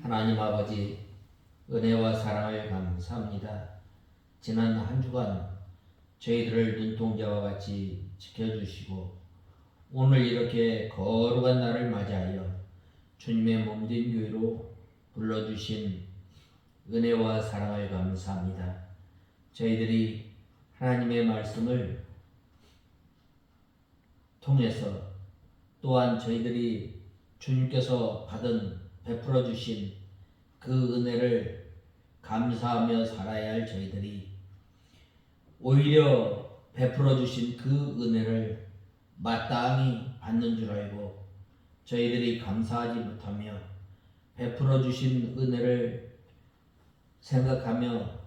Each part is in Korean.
하나님 아버지, 은혜와 사랑을 감사합니다. 지난 한 주간 저희들을 눈동자와 같이 지켜주시고 오늘 이렇게 거룩한 날을 맞이하여 주님의 몸된 교회로 불러주신 은혜와 사랑을 감사합니다. 저희들이 하나님의 말씀을 통해서 또한 저희들이 주님께서 베풀어 주신 그 은혜를 감사하며 살아야 할 저희들이 오히려 베풀어 주신 그 은혜를 마땅히 받는 줄 알고 저희들이 감사하지 못하며 베풀어 주신 은혜를 생각하며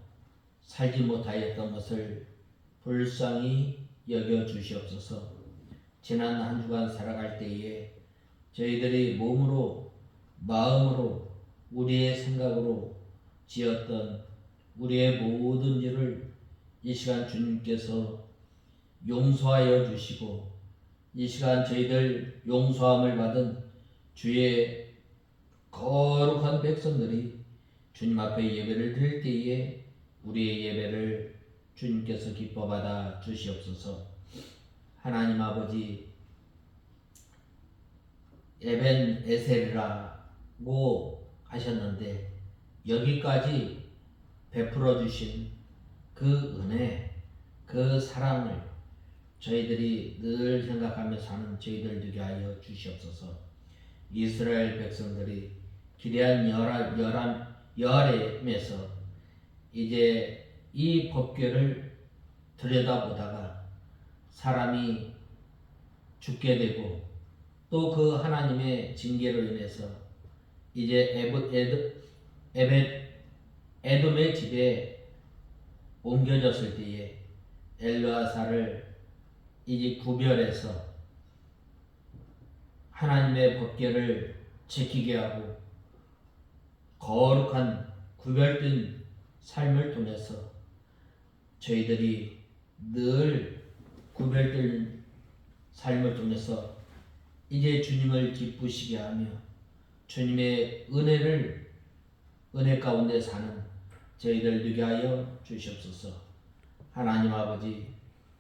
살지 못하였던 것을 불쌍히 여겨 주시옵소서. 지난 한 주간 살아갈 때에 저희들이 몸으로, 마음으로, 우리의 생각으로 지었던 우리의 모든 일을 이 시간 주님께서 용서하여 주시고 이 시간 저희들 용서함을 받은 주의 거룩한 백성들이 주님 앞에 예배를 드릴 때에 우리의 예배를 주님께서 기뻐 받아 주시옵소서. 하나님 아버지, 에벤에셀이라고 하셨는데 여기까지 베풀어 주신 그 은혜, 그 사랑을 저희들이 늘 생각하며 사는 저희들 되게 하여 주시옵소서. 이스라엘 백성들이 기레한 여아렘에서 이제 이 법궤를 들여다보다가 사람이 죽게 되고 또 그 하나님의 징계로 인해서 이제 에돔의 집에 옮겨졌을 때에 엘르아사를 이제 구별해서 하나님의 법궤를 지키게 하고 거룩한 구별된 삶을 통해서 저희들이 늘 구별된 삶을 통해서 이제 주님을 기쁘시게 하며 주님의 은혜 가운데 사는 저희들 되게 하여 주시옵소서. 하나님 아버지,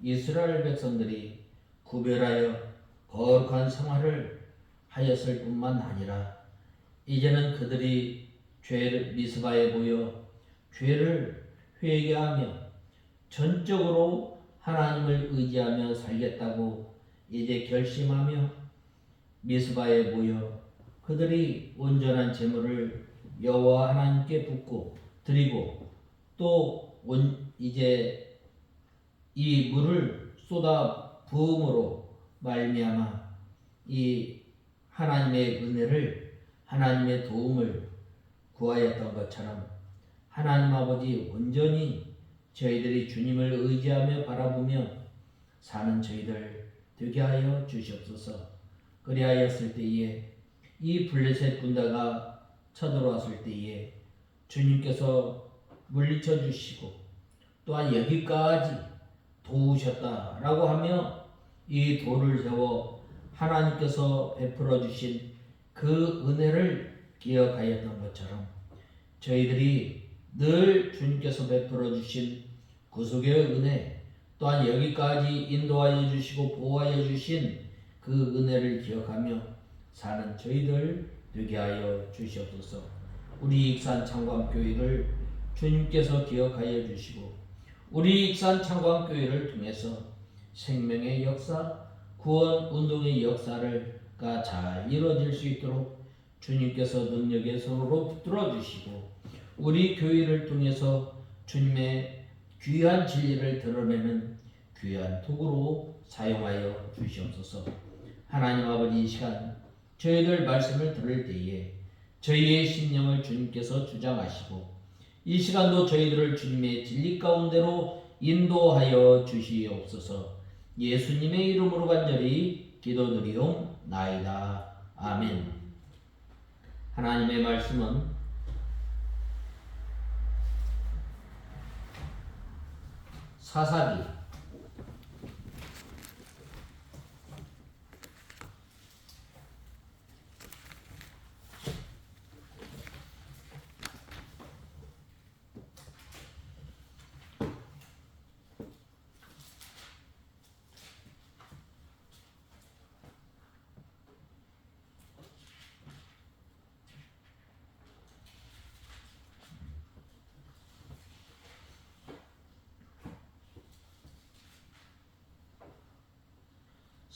이스라엘 백성들이 구별하여 거룩한 생활을 하였을 뿐만 아니라 이제는 그들이 미스바에 모여 죄를 회개하며 전적으로 하나님을 의지하며 살겠다고 이제 결심하며 미스바에 모여 그들이 온전한 제물을 여호와 하나님께 드리고 또 이제 이 물을 쏟아 부음으로 말미암아 이 하나님의 은혜를, 하나님의 도움을 구하였던 것처럼 하나님 아버지, 온전히 저희들이 주님을 의지하며 바라보며 사는 저희들 되게 하여 주시옵소서. 그리하였을 때에 이 블레셋 군대가 쳐들어왔을 때에 주님께서 물리쳐 주시고 또한 여기까지 도우셨다라고 하며 이 돌을 세워 하나님께서 베풀어 주신 그 은혜를 기억하였던 것처럼 저희들이 늘 주님께서 베풀어 주신 구속의 은혜, 또한 여기까지 인도하여 주시고 보호하여 주신 그 은혜를 기억하며 사는 저희들 되게 하여 주시옵소서. 우리 익산 창광교회를 주님께서 기억하여 주시고 우리 익산 창광교회를 통해서 생명의 역사, 구원 운동의 역사를 잘 이루어질 수 있도록 주님께서 능력의 손으로 붙들어 주시고 우리 교회를 통해서 주님의 귀한 진리를 드러내는 귀한 도구로 사용하여 주시옵소서. 하나님 아버지, 이 시간 저희들 말씀을 들을 때에 저희의 심령을 주님께서 주장하시고 이 시간도 저희들을 주님의 진리 가운데로 인도하여 주시옵소서. 예수님의 이름으로 간절히 기도드리옵나이다. 아멘. 하나님의 말씀은 사사기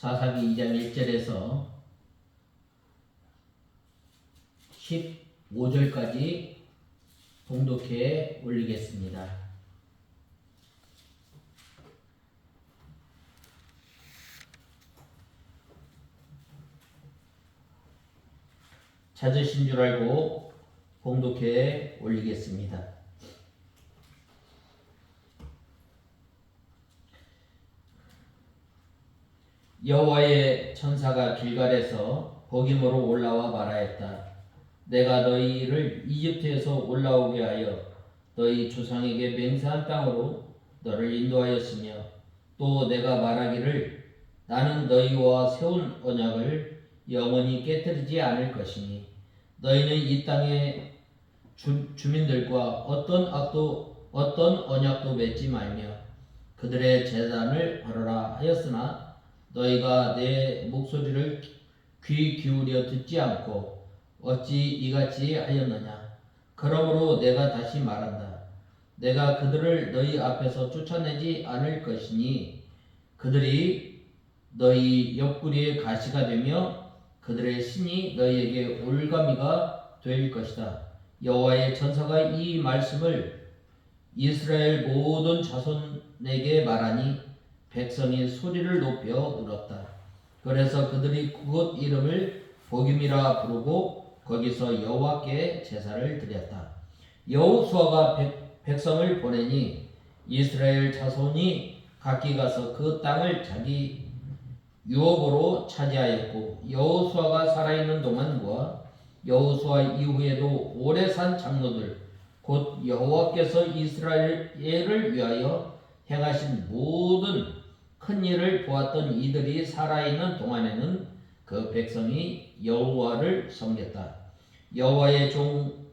사사기 2장 1절에서 15절까지 봉독해 올리겠습니다. 찾으신 줄 알고 봉독해 올리겠습니다. 여호와의 천사가 길갈에서 복임으로 올라와 말하였다. 내가 너희를 이집트에서 올라오게 하여 너희 조상에게 맹세한 땅으로 너를 인도하였으며 또 내가 말하기를 나는 너희와 세운 언약을 영원히 깨뜨리지 않을 것이니 너희는 이 땅의 주민들과 어떤 언약도 맺지 말며 그들의 제단을 벌어라 하였으나 너희가 내 목소리를 귀 기울여 듣지 않고 어찌 이같이 하였느냐. 그러므로 내가 다시 말한다. 내가 그들을 너희 앞에서 쫓아내지 않을 것이니 그들이 너희 옆구리에 가시가 되며 그들의 신이 너희에게 올가미가 될 것이다. 여호와의 천사가 이 말씀을 이스라엘 모든 자손에게 말하니 백성이 소리를 높여 울었다. 그래서 그들이 그곳 이름을 복임이라 부르고 거기서 여호와께 제사를 드렸다. 여호수아가 백성을 보내니 이스라엘 자손이 각기 가서 그 땅을 자기 유업으로 차지하였고 여호수아가 살아있는 동안과 여호수아 이후에도 오래 산 장로들 곧 여호와께서 이스라엘을 위하여 행하신 모든 큰 일을 보았던 이들이 살아있는 동안에는 그 백성이 여호와를 섬겼다. 여호와의 종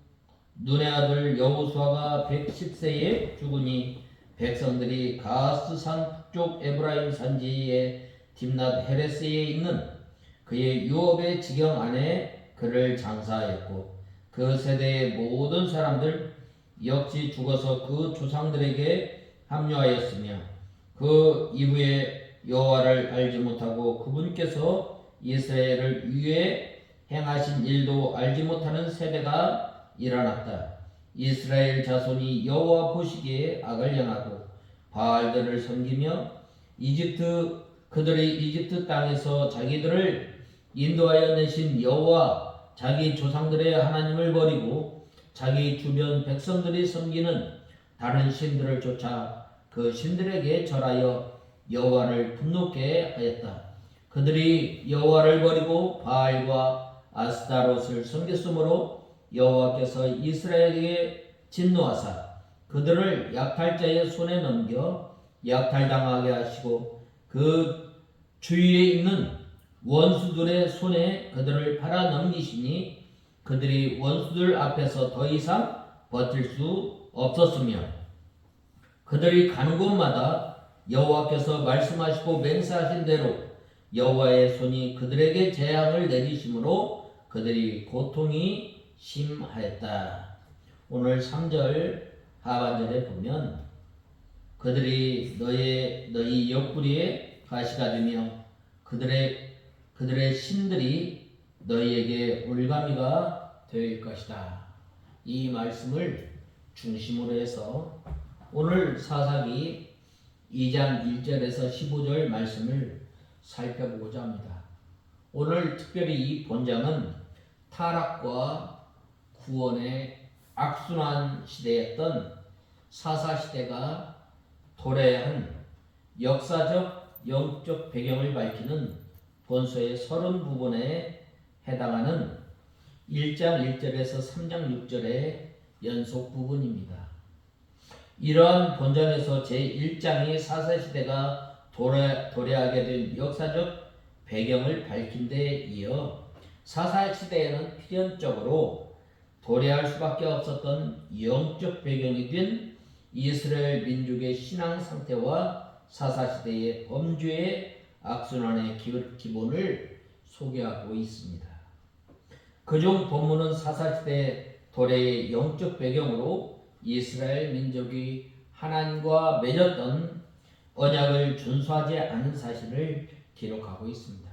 눈의 아들 여호수아가 110세에 죽으니 백성들이 가스산 북쪽 에브라임 산지의 딥낫 헤레스에 있는 그의 유업의 지경 안에 그를 장사하였고 그 세대의 모든 사람들 역시 죽어서 그 조상들에게 합류하였으며 그 이후에 여호와를 알지 못하고 그분께서 이스라엘을 위해 행하신 일도 알지 못하는 세대가 일어났다. 이스라엘 자손이 여호와 보시기에 악을 행하고 바알들을 섬기며 그들의 이집트 땅에서 자기들을 인도하여 내신 여호와 자기 조상들의 하나님을 버리고 자기 주변 백성들이 섬기는 다른 신들을 쫓아 그 신들에게 절하여 여호와를 분노케 하였다. 그들이 여호와를 버리고 바알과 아스타롯을 섬겼으므로 여호와께서 이스라엘에게 진노하사 그들을 약탈자의 손에 넘겨 약탈당하게 하시고 그 주위에 있는 원수들의 손에 그들을 팔아 넘기시니 그들이 원수들 앞에서 더 이상 버틸 수 없었으며 그들이 가는 곳마다 여호와께서 말씀하시고 맹세하신 대로 여호와의 손이 그들에게 재앙을 내리심으로 그들이 고통이 심하였다. 오늘 3절 하반절에 보면 그들이 너희 옆구리에 가시가 되며 그들의 신들이 너희에게 올가미가 될 것이다. 이 말씀을 중심으로 해서 오늘 사사기 2장 1절에서 15절 말씀을 살펴보고자 합니다. 오늘 특별히 이 본장은 타락과 구원의 악순환 시대였던 사사시대가 도래한 역사적 영적 배경을 밝히는 본서의 30부분에 해당하는 1장 1절에서 3장 6절의 연속 부분입니다. 이러한 본장에서 제1장이 사사시대가 도래하게 된 역사적 배경을 밝힌 데 이어 사사시대에는 필연적으로 도래할 수밖에 없었던 영적 배경이 된 이스라엘 민족의 신앙 상태와 사사시대의 범죄의 악순환의 기본을 소개하고 있습니다. 그중 본문은 사사시대 도래의 영적 배경으로 이스라엘 민족이 하나님과 맺었던 언약을 준수하지 않은 사실을 기록하고 있습니다.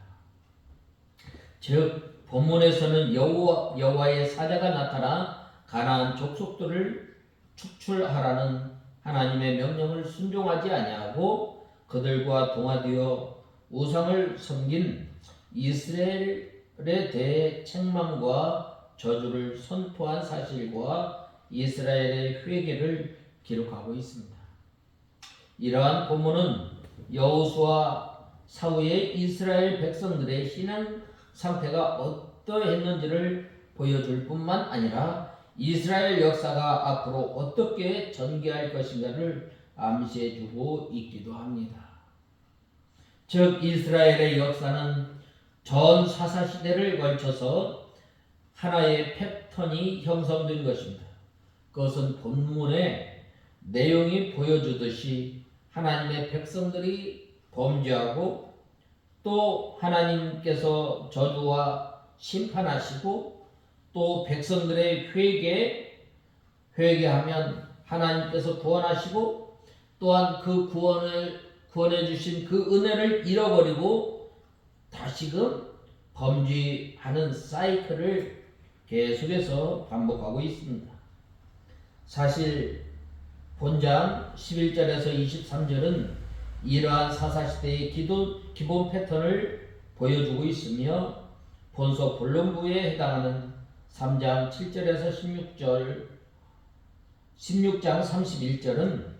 즉 본문에서는 여호와의 사자가 나타나 가나안 족속들을 축출하라는 하나님의 명령을 순종하지 아니하고 그들과 동화되어 우상을 섬긴 이스라엘에 대해 책망과 저주를 선포한 사실과 이스라엘의 회개를 기록하고 있습니다. 이러한 본문은 여호수아 사후의 이스라엘 백성들의 신앙 상태가 어떠했는지를 보여줄 뿐만 아니라 이스라엘 역사가 앞으로 어떻게 전개할 것인가를 암시해주고 있기도 합니다. 즉 이스라엘의 역사는 전 사사시대를 걸쳐서 하나의 패턴이 형성된 것입니다. 그것은 본문의 내용이 보여주듯이 하나님의 백성들이 범죄하고 또 하나님께서 저주와 심판하시고 또 백성들의 회개하면 하나님께서 구원하시고 또한 그 구원해 주신 그 은혜를 잃어버리고 다시금 범죄하는 사이클을 계속해서 반복하고 있습니다. 사실 본장 11절에서 23절은 이러한 사사시대의 기본 패턴을 보여주고 있으며 본서 본론부에 해당하는 3장 7절에서 16장 31절은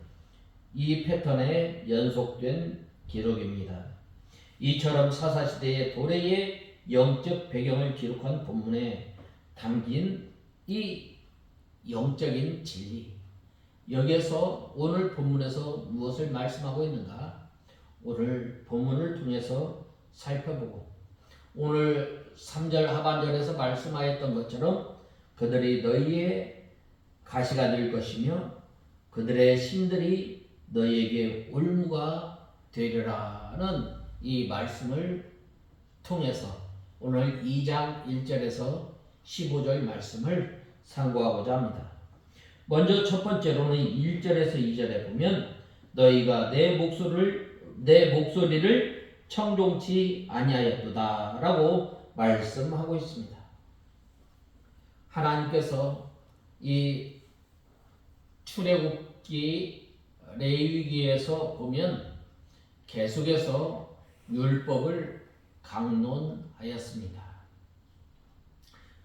이 패턴에 연속된 기록입니다. 이처럼 사사시대의 도래의 영적 배경을 기록한 본문에 담긴 이 영적인 진리, 여기에서 오늘 본문에서 무엇을 말씀하고 있는가? 오늘 본문을 통해서 살펴보고 오늘 3절 하반절에서 말씀하였던 것처럼 그들이 너희의 가시가 될 것이며 그들의 신들이 너희에게 올무가 되리라는 이 말씀을 통해서 오늘 2장 1절에서 15절 말씀을 상고하고자 합니다. 먼저 첫 번째로는 1절에서 2절에 보면 너희가 내 목소리를 청종치 아니하였도다 라고 말씀하고 있습니다. 하나님께서 이 출애굽기 레위기에서 보면 계속해서 율법을 강론하였습니다.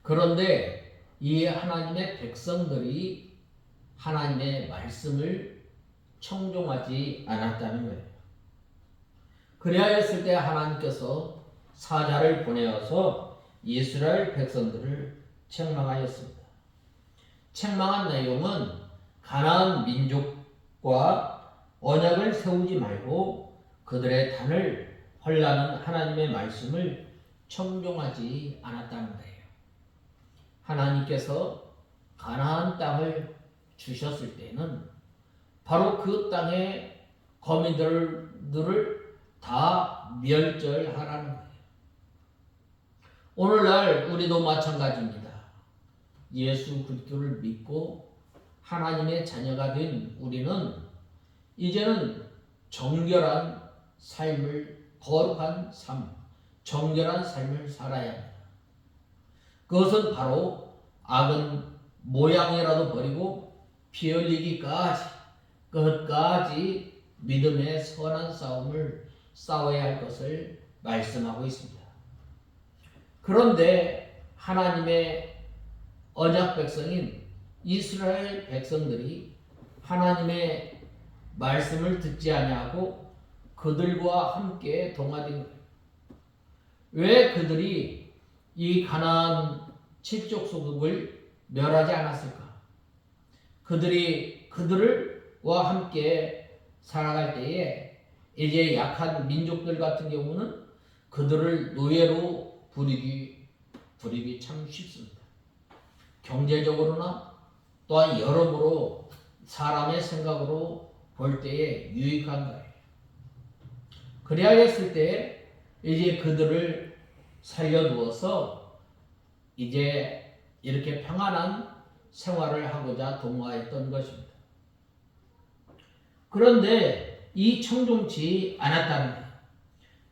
그런데 이 하나님의 백성들이 하나님의 말씀을 청종하지 않았다는 거예요. 그리하였을 때 하나님께서 사자를 보내어서 이스라엘 백성들을 책망하였습니다. 책망한 내용은 가나안 민족과 언약을 세우지 말고 그들의 단을 헐라는 하나님의 말씀을 청종하지 않았다는 거예요. 하나님께서 가나안 땅을 주셨을 때는 바로 그 땅의 거민들을 다 멸절하라는 거예요. 오늘날 우리도 마찬가지입니다. 예수 그리스도를 믿고 하나님의 자녀가 된 우리는 이제는 정결한 삶을, 거룩한 삶, 정결한 삶을 살아야 합니다. 그것은 바로 악은 모양이라도 버리고 피 흘리기까지 끝까지 믿음의 선한 싸움을 싸워야 할 것을 말씀하고 있습니다. 그런데 하나님의 언약 백성인 이스라엘 백성들이 하나님의 말씀을 듣지 아니하고 그들과 함께 동화된 거예요. 왜 그들이 이 가나안 7족속을 멸하지 않았을까? 그들과 함께 살아갈 때에 이제 약한 민족들 같은 경우는 그들을 노예로 부리기 참 쉽습니다. 경제적으로나 또한 여러모로 사람의 생각으로 볼 때에 유익한 거예요. 그리하였을 때 이제 그들을 살려두어서 이제 이렇게 평안한 생활을 하고자 동화했던 것입니다. 그런데 이 청종치 않았다는 거예요.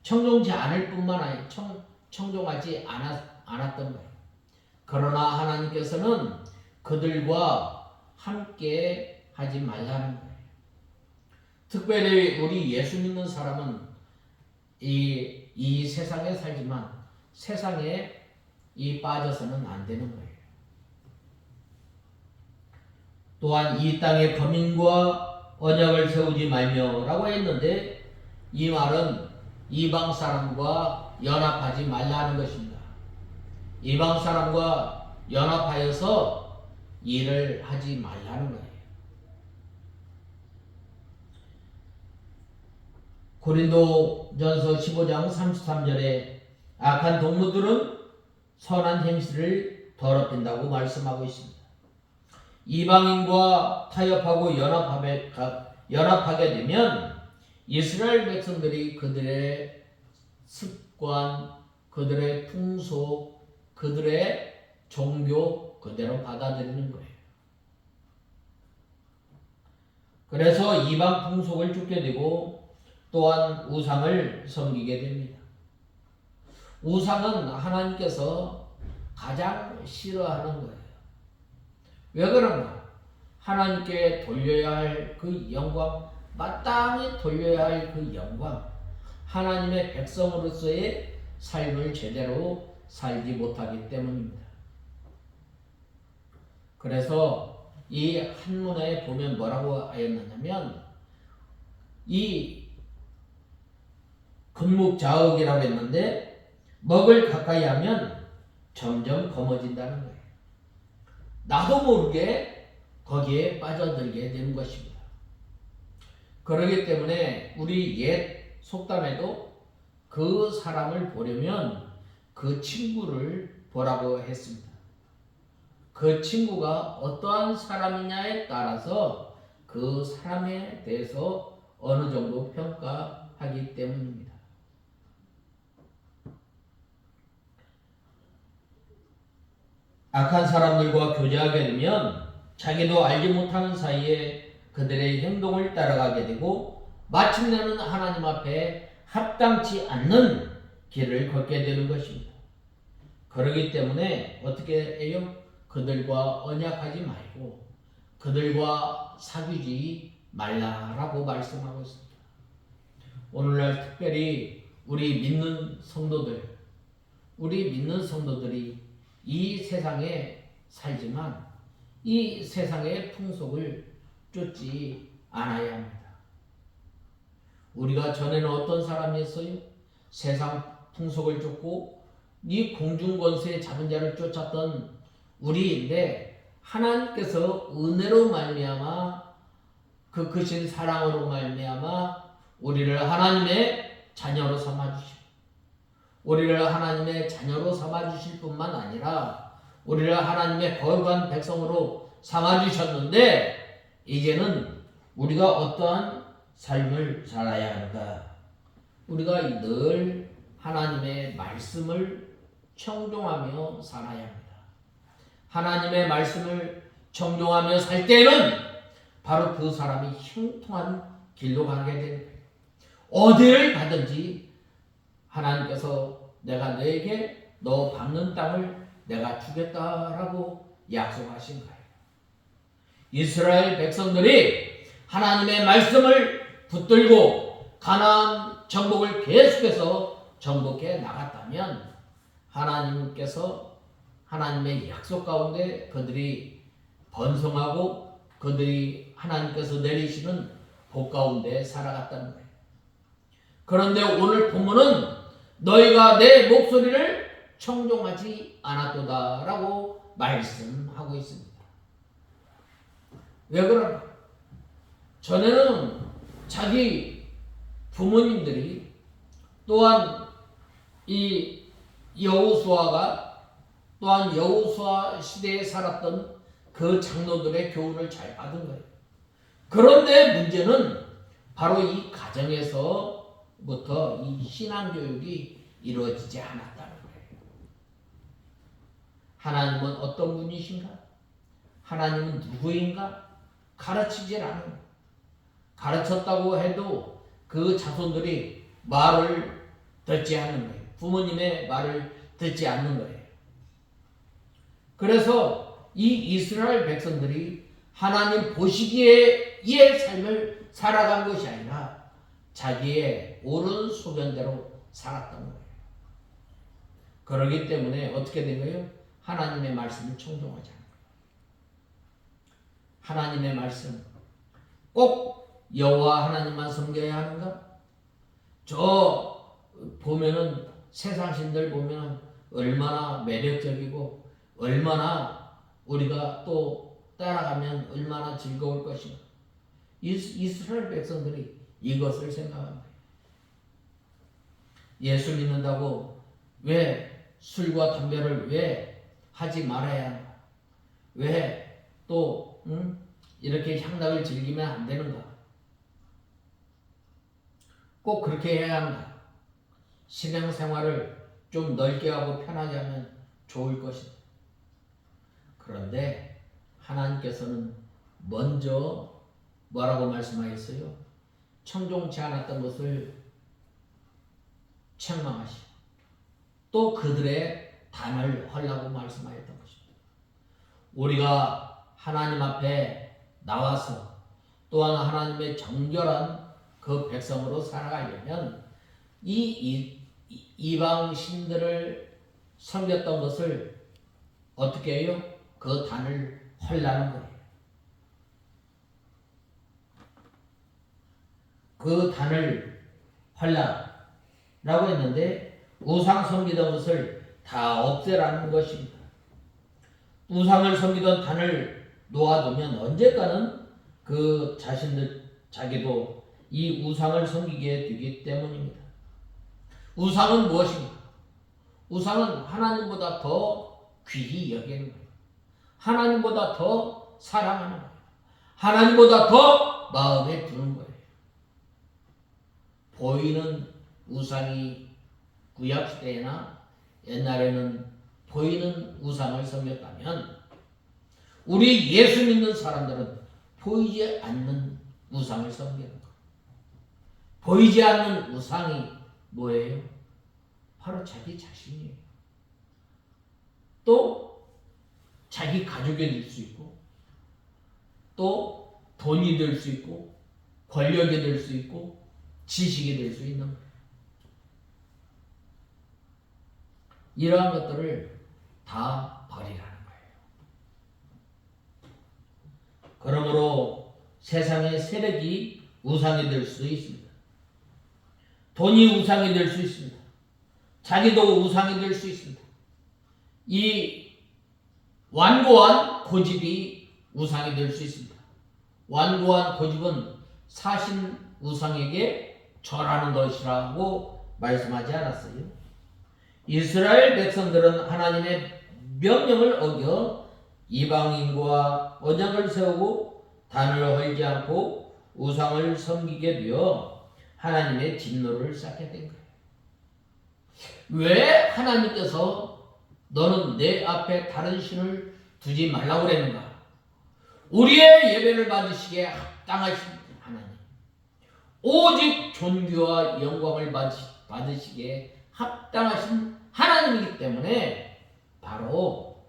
청종지 않을 뿐만 아니라 청종하지 않았던 거예요. 그러나 하나님께서는 그들과 함께 하지 말라는 거예요. 특별히 우리 예수 믿는 사람은 이 세상에 살지만 세상에 빠져서는 안 되는 거예요. 또한 이 땅에 거민과 언약을 세우지 말며라고 했는데 이 말은 이방 사람과 연합하지 말라는 것입니다. 이방 사람과 연합하여서 일을 하지 말라는 거예요. 고린도전서 15장 33절에 악한 동무들은 선한 행실을 더럽힌다고 말씀하고 있습니다. 이방인과 타협하고 연합하게 되면 이스라엘 백성들이 그들의 습관, 그들의 풍속, 그들의 종교 그대로 받아들이는 거예요. 그래서 이방 풍속을 쫓게 되고 또한 우상을 섬기게 됩니다. 우상은 하나님께서 가장 싫어하는 거예요. 왜 그런가? 하나님께 돌려야 할 그 영광, 마땅히 돌려야 할 그 영광, 하나님의 백성으로서의 삶을 제대로 살지 못하기 때문입니다. 그래서 이 한문에 보면 뭐라고 하였느냐면 이 금묵자흑이라고 했는데 먹을 가까이 하면 점점 검어진다는 거예요. 나도 모르게 거기에 빠져들게 되는 것입니다. 그렇기 때문에 우리 옛 속담에도 그 사람을 보려면 그 친구를 보라고 했습니다. 그 친구가 어떠한 사람이냐에 따라서 그 사람에 대해서 어느 정도 평가하기 때문입니다. 악한 사람들과 교제하게 되면 자기도 알지 못하는 사이에 그들의 행동을 따라가게 되고 마침내는 하나님 앞에 합당치 않는 길을 걷게 되는 것입니다. 그렇기 때문에 어떻게 해요? 그들과 언약하지 말고 그들과 사귀지 말라라고 말씀하고 있습니다. 오늘날 특별히 우리 믿는 성도들이 이 세상에 살지만 이 세상의 풍속을 쫓지 않아야 합니다. 우리가 전에는 어떤 사람이었어요? 세상 풍속을 쫓고 이 공중권세 잡은 자를 쫓았던 우리인데 하나님께서 은혜로 말미암아 그 크신 사랑으로 말미암아 우리를 하나님의 자녀로 삼아주시고 우리를 하나님의 자녀로 삼아주실 뿐만 아니라 우리를 하나님의 거룩한 백성으로 삼아주셨는데 이제는 우리가 어떠한 삶을 살아야 하는가? 우리가 늘 하나님의 말씀을 청종하며 살아야 합니다. 하나님의 말씀을 청종하며 살 때는 바로 그 사람이 형통한 길로 가게 되는 거예요. 어디를 가든지 하나님께서 내가 너에게 너 밟는 땅을 내가 주겠다라고 약속하신 거예요. 이스라엘 백성들이 하나님의 말씀을 붙들고 가나안 정복을 계속해서 정복해 나갔다면 하나님께서 하나님의 약속 가운데 그들이 번성하고 그들이 하나님께서 내리시는 복 가운데 살아갔다는 거예요. 그런데 오늘 본문은 너희가 내 목소리를 청종하지 않았도다 라고 말씀하고 있습니다. 왜 그런가? 전에는 자기 부모님들이 또한 이 여호수아가 또한 여호수아 시대에 살았던 그 장로들의 교훈을 잘 받은 거예요. 그런데 문제는 바로 이 가정에서부터 이 신앙교육이 이루어지지 않았다는 거예요. 하나님은 어떤 분이신가? 하나님은 누구인가? 가르치질 않아요. 가르쳤다고 해도 그 자손들이 말을 듣지 않는 거예요. 부모님의 말을 듣지 않는 거예요. 그래서 이 이스라엘 백성들이 하나님 보시기에 삶을 살아간 것이 아니라 자기의 옳은 소견대로 살았던 거예요. 그러기 때문에 어떻게 된 거예요? 하나님의 말씀을 청종하지 않는 거예요. 하나님의 말씀 꼭 여호와 하나님만 섬겨야 하는가? 저 보면은 세상 신들 보면은 얼마나 매력적이고 얼마나 우리가 또 따라가면 얼마나 즐거울 것인가. 이스라엘 백성들이 이것을 생각합니다. 예수 믿는다고 왜 술과 담배를 왜 하지 말아야 하는가? 왜 또 이렇게 향락을 즐기면 안 되는가? 꼭 그렇게 해야 한다. 신앙생활을 좀 넓게 하고 편하게 하면 좋을 것이다. 그런데 하나님께서는 먼저 뭐라고 말씀하셨어요? 청종치 않았던 것을 책망하시고 또 그들의 단을 헐라고 말씀하였던 것입니다. 우리가 하나님 앞에 나와서 또한 하나님의 정결한 그 백성으로 살아가려면 이방 신들을 섬겼던 것을 어떻게 해요? 그 단을 헐라는 거예요. 그 단을 헐라라고 했는데 우상 섬기던 것을 다 없애라는 것입니다. 우상을 섬기던 단을 놓아두면 언젠가는 그 자기도 이 우상을 섬기게 되기 때문입니다. 우상은 무엇입니까? 우상은 하나님보다 더 귀히 여기는 거예요. 하나님보다 더 사랑하는 거예요. 하나님보다 더 마음에 드는 거예요. 보이는 우상이 구약시대나 옛날에는 보이는 우상을 섬겼다면 우리 예수 믿는 사람들은 보이지 않는 우상을 섬기는 거예요. 보이지 않는 우상이 뭐예요? 바로 자기 자신이에요. 또 자기 가족이 될 수 있고 또 돈이 될 수 있고 권력이 될 수 있고 지식이 될 수 있는 거예요. 이러한 것들을 다 버리라는 거예요. 그러므로 세상의 세력이 우상이 될 수 있습니다. 돈이 우상이 될 수 있습니다. 자기도 우상이 될 수 있습니다. 이 완고한 고집이 우상이 될 수 있습니다. 완고한 고집은 사신 우상에게 절하는 것이라고 말씀하지 않았어요. 이스라엘 백성들은 하나님의 명령을 어겨 이방인과 언약을 세우고 단을 헐지 않고 우상을 섬기게 되어 하나님의 진노를 쌓게 된 거예요. 왜 하나님께서 너는 내 앞에 다른 신을 두지 말라고 그랬는가? 우리의 예배를 받으시기에 합당하신 하나님, 오직 존귀와 영광을 받으시기에 합당하신 하나님이기 때문에 바로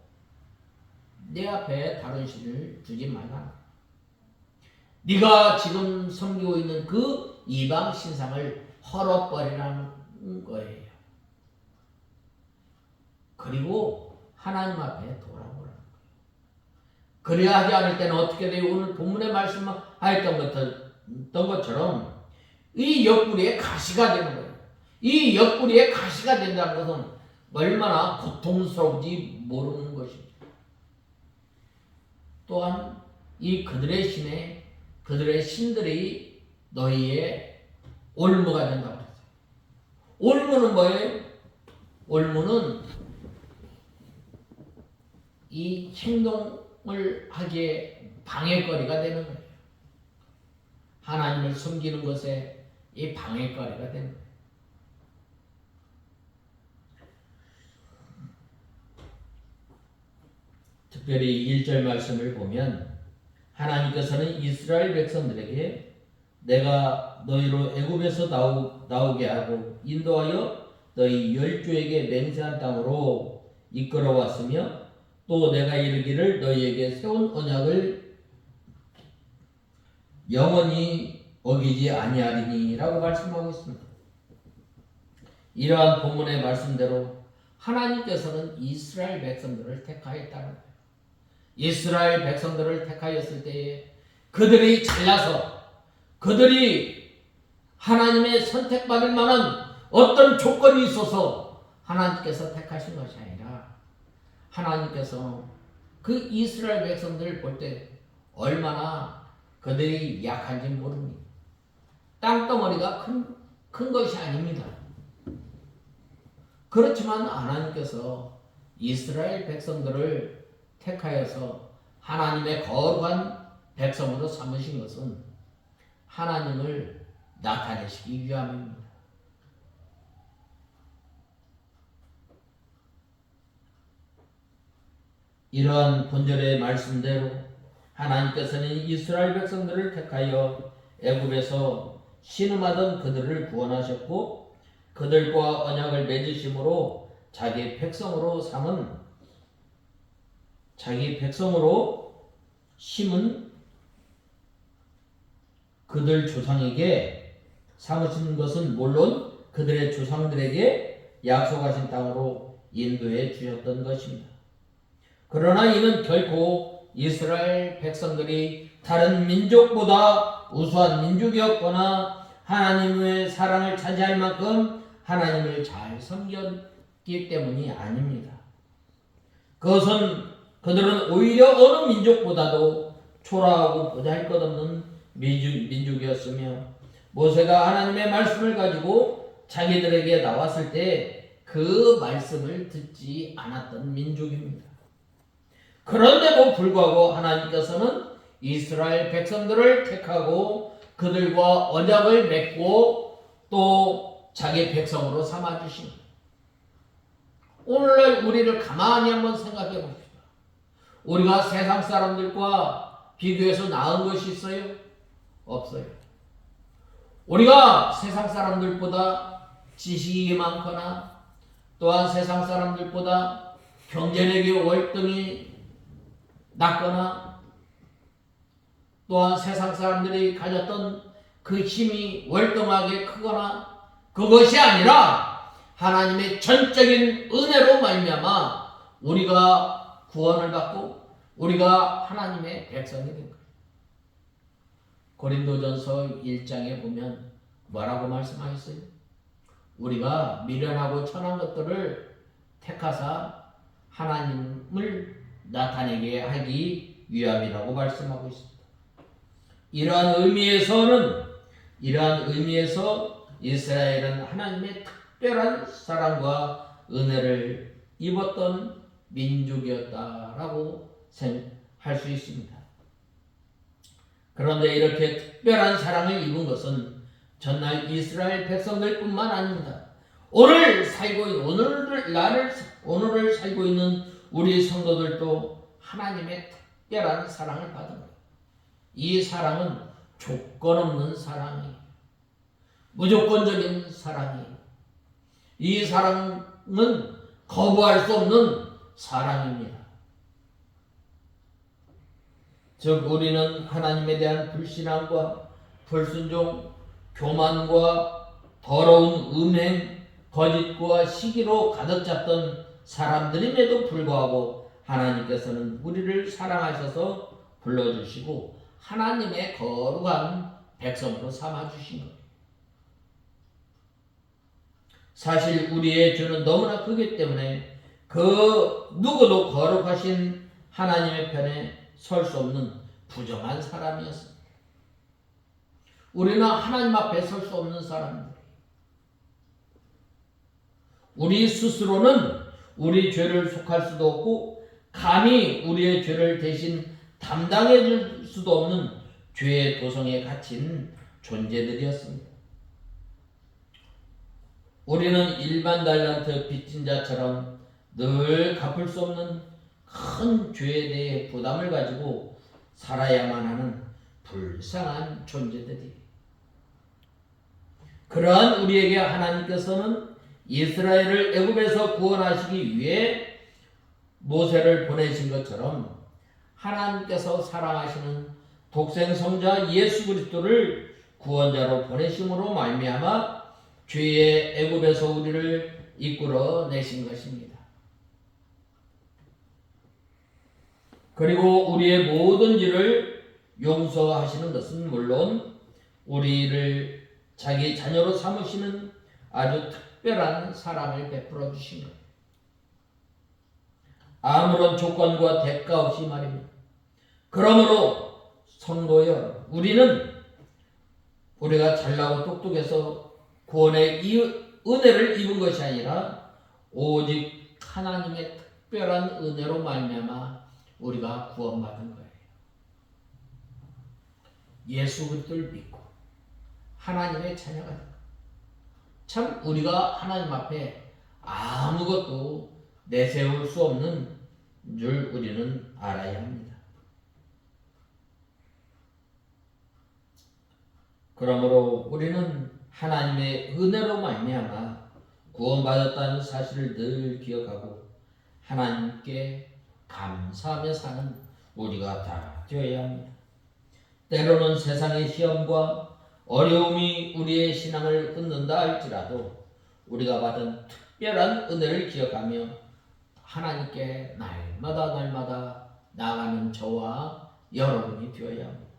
내 앞에 다른 신을 두지 말라. 네가 지금 섬기고 있는 그 이방 신상을 헐어버리라는 거예요. 그리고 하나님 앞에 돌아오라는 거예요. 그래야 하지 않을 때는 어떻게 돼요? 오늘 본문의 말씀하였던 것처럼 이 옆구리에 가시가 되는 거예요. 이 옆구리에 가시가 된다는 것은 얼마나 고통스러운지 모르는 것입니다. 또한 이 그들의 신들이 너희의 올무가 된다고 했어요. 올무는 뭐예요? 올무는 이 행동을 하기에 방해거리가 되는 거예요. 하나님을 섬기는 것에 이 방해거리가 되는 거예요. 특별히 1절 말씀을 보면 하나님께서는 이스라엘 백성들에게 내가 너희로 애굽에서 나오게 하고 인도하여 너희 열조에게 맹세한 땅으로 이끌어왔으며 또 내가 이르기를 너희에게 세운 언약을 영원히 어기지 아니하리니라고 말씀하고 있습니다. 이러한 본문의 말씀대로 하나님께서는 이스라엘 백성들을 택하였다는 거예요. 이스라엘 백성들을 택하였을 때에 그들이 잘나서 그들이 하나님의 선택받을 만한 어떤 조건이 있어서 하나님께서 택하신 것이 아니라 하나님께서 그 이스라엘 백성들을 볼 때 얼마나 그들이 약한지 모릅니다. 땅덩어리가 큰 것이 아닙니다. 그렇지만 하나님께서 이스라엘 백성들을 택하여서 하나님의 거룩한 백성으로 삼으신 것은 하나님을 나타내시기 위함입니다. 이러한 본절의 말씀대로 하나님께서는 이스라엘 백성들을 택하여 애굽에서 신음하던 그들을 구원하셨고 그들과 언약을 맺으심으로 자기 백성으로 심은 그들 조상에게 삼으신 것은 물론 그들의 조상들에게 약속하신 땅으로 인도해 주셨던 것입니다. 그러나 이는 결코 이스라엘 백성들이 다른 민족보다 우수한 민족이었거나 하나님의 사랑을 차지할 만큼 하나님을 잘 섬겼기 때문이 아닙니다. 그들은 오히려 어느 민족보다도 초라하고 보잘것없는 민족이었으며 모세가 하나님의 말씀을 가지고 자기들에게 나왔을 때 그 말씀을 듣지 않았던 민족입니다. 그런데도 불구하고 하나님께서는 이스라엘 백성들을 택하고 그들과 언약을 맺고 또 자기 백성으로 삼아주십니다. 오늘날 우리를 가만히 한번 생각해 봅시다. 우리가 세상 사람들과 비교해서 나은 것이 있어요? 없어요. 우리가 세상 사람들보다 지식이 많거나 또한 세상 사람들보다 경제력이 월등히 낮거나 또한 세상 사람들이 가졌던 그 힘이 월등하게 크거나 그것이 아니라 하나님의 전적인 은혜로 말미암아 우리가 구원을 받고 우리가 하나님의 백성이 된 거예요. 고린도전서 1장에 보면 뭐라고 말씀하셨어요? 우리가 미련하고 천한 것들을 택하사 하나님을 나타내게 하기 위함이라고 말씀하고 있습니다. 이러한 의미에서 이스라엘은 하나님의 특별한 사랑과 은혜를 입었던 민족이었다라고 할 수 있습니다. 그런데 이렇게 특별한 사랑을 입은 것은 전날 이스라엘 백성들뿐만 아닙니다. 오늘을 살고 있는 우리 성도들도 하나님의 특별한 사랑을 받은 거예요. 이 사랑은 조건 없는 사랑이에요. 무조건적인 사랑이에요. 이 사랑은 거부할 수 없는 사랑입니다. 즉 우리는 하나님에 대한 불신앙과 불순종, 교만과 더러운 음행, 거짓과 시기로 가득 찼던 사람들임에도 불구하고 하나님께서는 우리를 사랑하셔서 불러주시고 하나님의 거룩한 백성으로 삼아주신 거예요. 사실 우리의 죄는 너무나 크기 때문에 그 누구도 거룩하신 하나님의 편에 설 수 없는 부정한 사람이었습니다. 우리는 하나님 앞에 설 수 없는 사람들. 우리 스스로는 우리 죄를 속할 수도 없고 감히 우리의 죄를 대신 담당해 줄 수도 없는 죄의 도성에 갇힌 존재들이었습니다. 우리는 일반 달란트 빚진 자처럼 늘 갚을 수 없는 큰 죄에 대해 부담을 가지고 살아야만 하는 불쌍한 존재들이. 그러한 우리에게 하나님께서는 이스라엘을 애굽에서 구원하시기 위해 모세를 보내신 것처럼 하나님께서 사랑하시는 독생 성자 예수 그리스도를 구원자로 보내심으로 말미암아 죄의 애굽에서 우리를 이끌어 내신 것입니다. 그리고 우리의 모든 죄를 용서하시는 것은 물론 우리를 자기 자녀로 삼으시는 아주 특별한 사랑을 베풀어 주신 것. 아무런 조건과 대가 없이 말입니다. 그러므로 성도 여러분, 우리가 잘나고 똑똑해서 구원의 은혜를 입은 것이 아니라 오직 하나님의 특별한 은혜로 말미암아 우리가 구원받은 거예요. 예수 그리스도를 믿고 하나님의 자녀가 된 거예요. 참 우리가 하나님 앞에 아무것도 내세울 수 없는 줄 우리는 알아야 합니다. 그러므로 우리는 하나님의 은혜로 말미암아 구원받았다는 사실을 늘 기억하고 하나님께 감사하며 사는 우리가 다 되어야 합니다. 때로는 세상의 시험과 어려움이 우리의 신앙을 끊는다 할지라도 우리가 받은 특별한 은혜를 기억하며 하나님께 날마다 나아가는 저와 여러분이 되어야 합니다.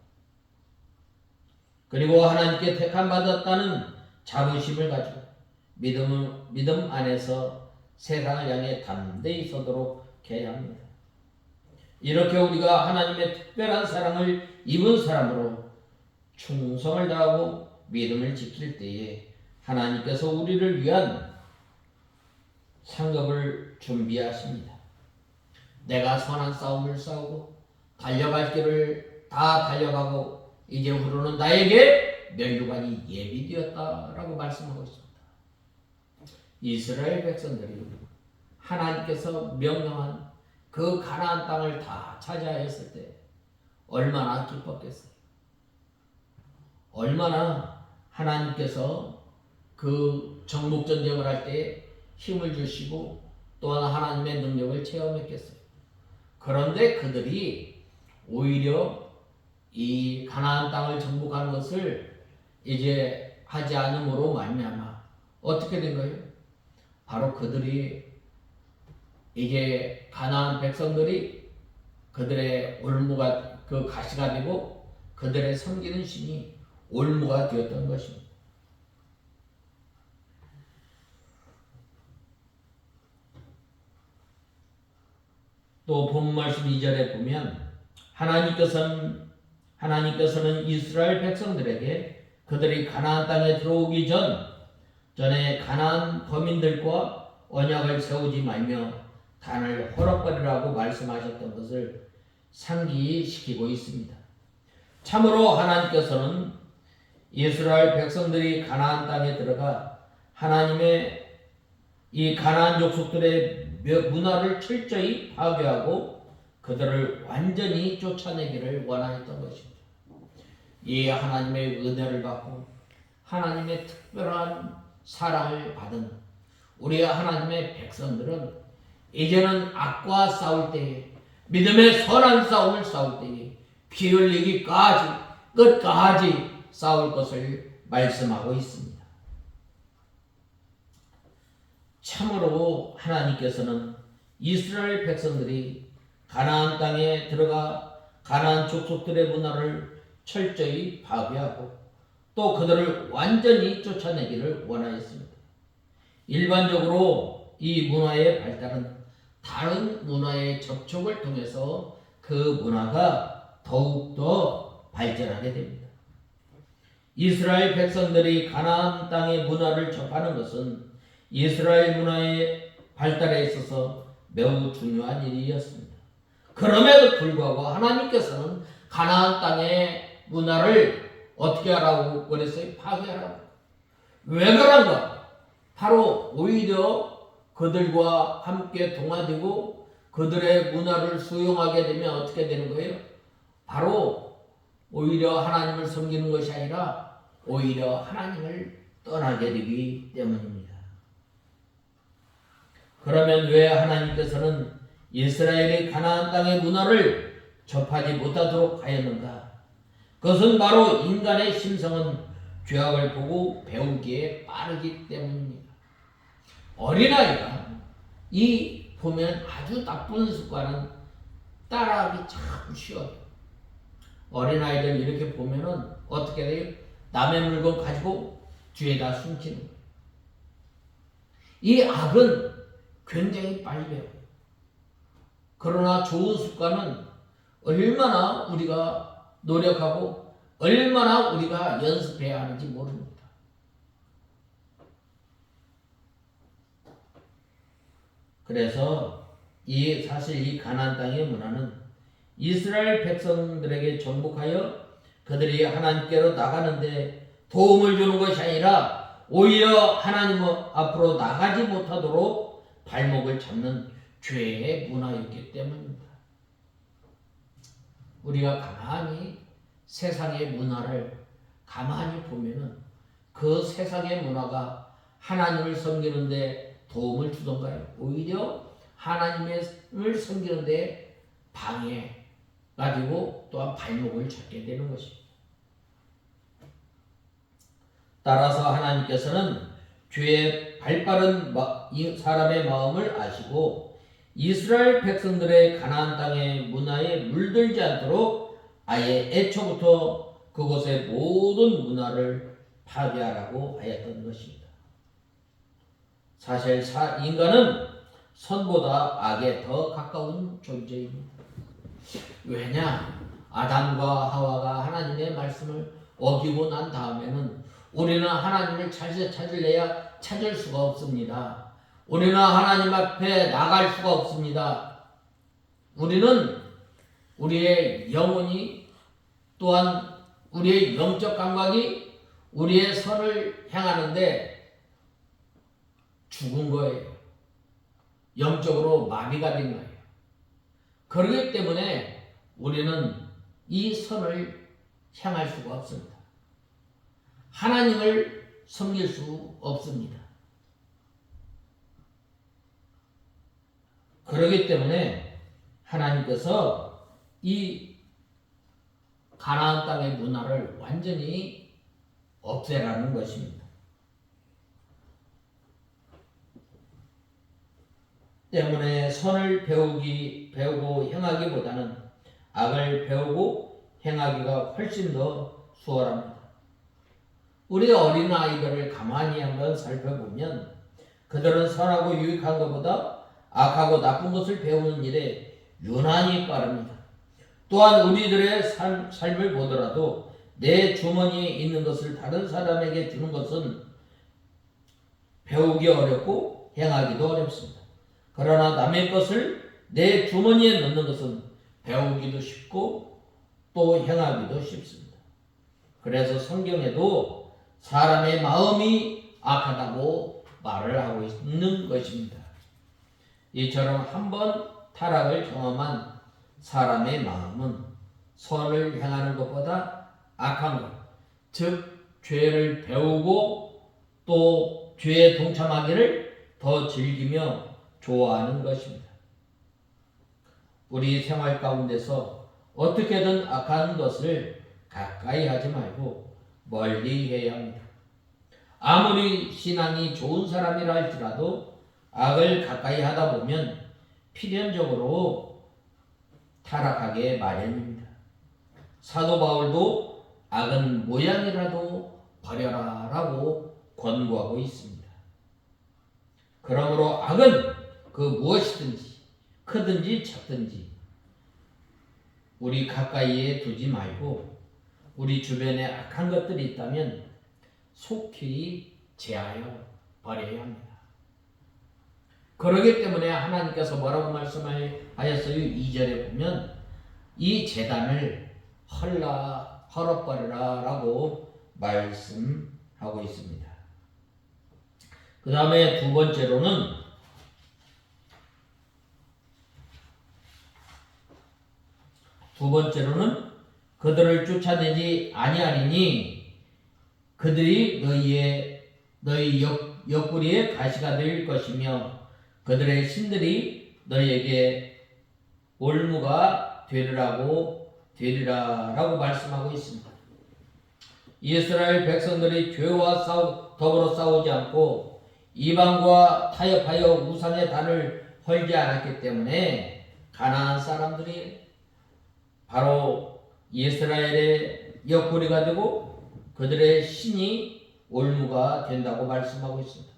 그리고 하나님께 택함받았다는 자부심을 가지고 믿음 안에서 세상을 향해 담대히 서도록 해야 합니다. 이렇게 우리가 하나님의 특별한 사랑을 입은 사람으로 충성을 다하고 믿음을 지킬 때에 하나님께서 우리를 위한 상급을 준비하십니다. 내가 선한 싸움을 싸우고 달려갈 길을 다 달려가고 이제 후로는 나에게 면류관이 예비되었다라고 말씀하고 있습니다. 이스라엘 백성들이 하나님께서 명령한 그 가나안 땅을 다 차지하였을 때 얼마나 기뻤겠어요. 얼마나 하나님께서 그 정복전쟁을 할 때 힘을 주시고 또한 하나님의 능력을 체험했겠어요. 그런데 그들이 오히려 이 가나안 땅을 정복하는 것을 이제 하지 않음으로 말미암아 어떻게 된 거예요? 바로 그들이 이제 가나안 백성들이 그들의 올무가 그 가시가 되고 그들의 섬기는 신이 올무가 되었던 것입니다. 또 본 말씀 2절에 보면 하나님께서는 이스라엘 백성들에게 그들이 가나안 땅에 들어오기 전에 가나안 거민들과 언약을 세우지 말며 단을 허락버리라고 말씀하셨던 것을 상기시키고 있습니다. 참으로 하나님께서는 이스라엘 백성들이 가나안 땅에 들어가 하나님의 이 가나안 족속들의 문화를 철저히 파괴하고 그들을 완전히 쫓아내기를 원하였던 것입니다. 이 하나님의 은혜를 받고 하나님의 특별한 사랑을 받은 우리 하나님의 백성들은 이제는 악과 싸울 때에 믿음의 선한 싸움을 싸울 때에 피 흘리기까지 끝까지 싸울 것을 말씀하고 있습니다. 참으로 하나님께서는 이스라엘 백성들이 가나안 땅에 들어가 가나안 족속들의 문화를 철저히 파괴하고 또 그들을 완전히 쫓아내기를 원하였습니다. 일반적으로 이 문화의 발달은 다른 문화의 접촉을 통해서 그 문화가 더욱더 발전하게 됩니다. 이스라엘 백성들이 가나안 땅의 문화를 접하는 것은 이스라엘 문화의 발달에 있어서 매우 중요한 일이었습니다. 그럼에도 불구하고 하나님께서는 가나안 땅의 문화를 어떻게 하라고 그랬어요? 파괴하라고. 왜 그런가? 바로 오히려 그들과 함께 동화되고 그들의 문화를 수용하게 되면 어떻게 되는 거예요? 바로 오히려 하나님을 섬기는 것이 아니라 오히려 하나님을 떠나게 되기 때문입니다. 그러면 왜 하나님께서는 이스라엘이 가나안 땅의 문화를 접하지 못하도록 하였는가? 그것은 바로 인간의 심성은 죄악을 보고 배우기에 빠르기 때문입니다. 어린아이가 이 보면 아주 나쁜 습관은 따라하기 참 쉬워요. 어린아이들 이렇게 보면은 어떻게 돼요? 남의 물건 가지고 뒤에다 숨기는 거예요. 이 악은 굉장히 빨리 배워요. 그러나 좋은 습관은 얼마나 우리가 노력하고 얼마나 우리가 연습해야 하는지 모릅니다. 그래서 사실 이 가나안 땅의 문화는 이스라엘 백성들에게 정복하여 그들이 하나님께로 나가는데 도움을 주는 것이 아니라 오히려 하나님 앞으로 나가지 못하도록 발목을 잡는 죄의 문화였기 때문입니다. 우리가 가만히 세상의 문화를 가만히 보면은 그 세상의 문화가 하나님을 섬기는데 도움을 주던가요? 오히려 하나님을 섬기는데 방해 가지고 또한 발목을 잡게 되는 것입니다. 따라서 하나님께서는 죄의 발빠른 사람의 마음을 아시고 이스라엘 백성들의 가나안 땅의 문화에 물들지 않도록 아예 애초부터 그곳의 모든 문화를 파괴하라고 하였던 것입니다. 사실 인간은 선보다 악에 더 가까운 존재입니다. 왜냐? 아담과 하와가 하나님의 말씀을 어기고 난 다음에는 우리는 하나님을 찾을래야 찾을 수가 없습니다. 우리는 하나님 앞에 나갈 수가 없습니다. 우리는 우리의 영혼이 또한 우리의 영적 감각이 우리의 선을 향하는데 죽은 거예요. 영적으로 마비가 된 거예요. 그렇기 때문에 우리는 이 선을 향할 수가 없습니다. 하나님을 섬길 수 없습니다. 그렇기 때문에 하나님께서 이 가나안 땅의 문화를 완전히 없애라는 것입니다. 때문에 선을 배우고 행하기보다는 악을 배우고 행하기가 훨씬 더 수월합니다. 우리 어린 아이들을 가만히 한번 살펴보면 그들은 선하고 유익한 것보다 악하고 나쁜 것을 배우는 일에 유난히 빠릅니다. 또한 우리들의 삶을 보더라도 내 주머니에 있는 것을 다른 사람에게 주는 것은 배우기 어렵고 행하기도 어렵습니다. 그러나 남의 것을 내 주머니에 넣는 것은 배우기도 쉽고 또 행하기도 쉽습니다. 그래서 성경에도 사람의 마음이 악하다고 말을 하고 있는 것입니다. 이처럼 한번 타락을 경험한 사람의 마음은 선을 행하는 것보다 악한 것, 즉 죄를 배우고 또 죄에 동참하기를 더 즐기며 좋아하는 것입니다. 우리 생활 가운데서 어떻게든 악한 것을 가까이 하지 말고 멀리 해야 합니다. 아무리 신앙이 좋은 사람이라 할지라도 악을 가까이 하다 보면 필연적으로 타락하게 마련입니다. 사도 바울도 악은 모양이라도 버려라라고 권고하고 있습니다. 그러므로 악은 그 무엇이든지 크든지 작든지 우리 가까이에 두지 말고 우리 주변에 악한 것들이 있다면 속히 제하여 버려야 합니다. 그러기 때문에 하나님께서 뭐라고 말씀하였어요? 2절에 보면 이 제단을 헐어버려라 라고 말씀하고 있습니다. 그 다음에 두 번째로는 그들을 쫓아내지 아니하리니 그들이 너희 옆구리에 가시가 될 것이며 그들의 신들이 너희에게 올무가 되리라라고 말씀하고 있습니다. 이스라엘 백성들이 죄와 더불어 싸우지 않고 이방과 타협하여 우상의 단을 헐지 않았기 때문에 가나안 사람들이 바로 이스라엘의 옆구리가 되고 그들의 신이 올무가 된다고 말씀하고 있습니다.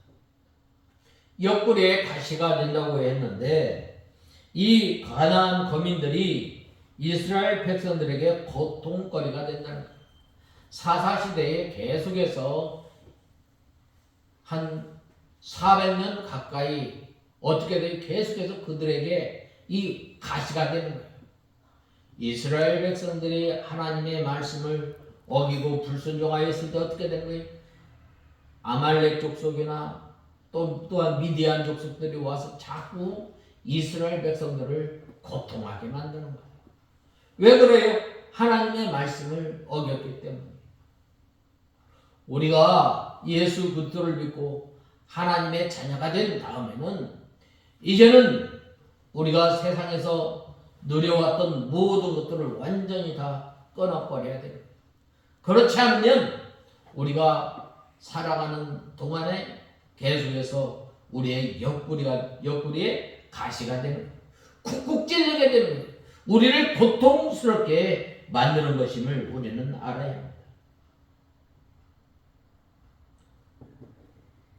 옆구리에 가시가 된다고 했는데 이 가나안 거민들이 이스라엘 백성들에게 고통거리가 된다는 거예요. 사사시대에 계속해서 한 400년 가까이 어떻게든 계속해서 그들에게 이 가시가 되는 거예요. 이스라엘 백성들이 하나님의 말씀을 어기고 불순종하였을 때 어떻게 되는 거예요? 아말렉 족속이나 또한 미디안 족속들이 와서 자꾸 이스라엘 백성들을 고통하게 만드는 거예요. 왜 그래요? 하나님의 말씀을 어겼기 때문에. 우리가 예수 그리스도를 믿고 하나님의 자녀가 된 다음에는 이제는 우리가 세상에서 누려왔던 모든 것들을 완전히 다 끊어버려야 됩니다. 그렇지 않으면 우리가 살아가는 동안에 계속해서 우리의 옆구리에 가시가 되는 거예요. 쿡쿡 찔리게 되는 거예요. 우리를 고통스럽게 만드는 것임을 우리는 알아야 합니다.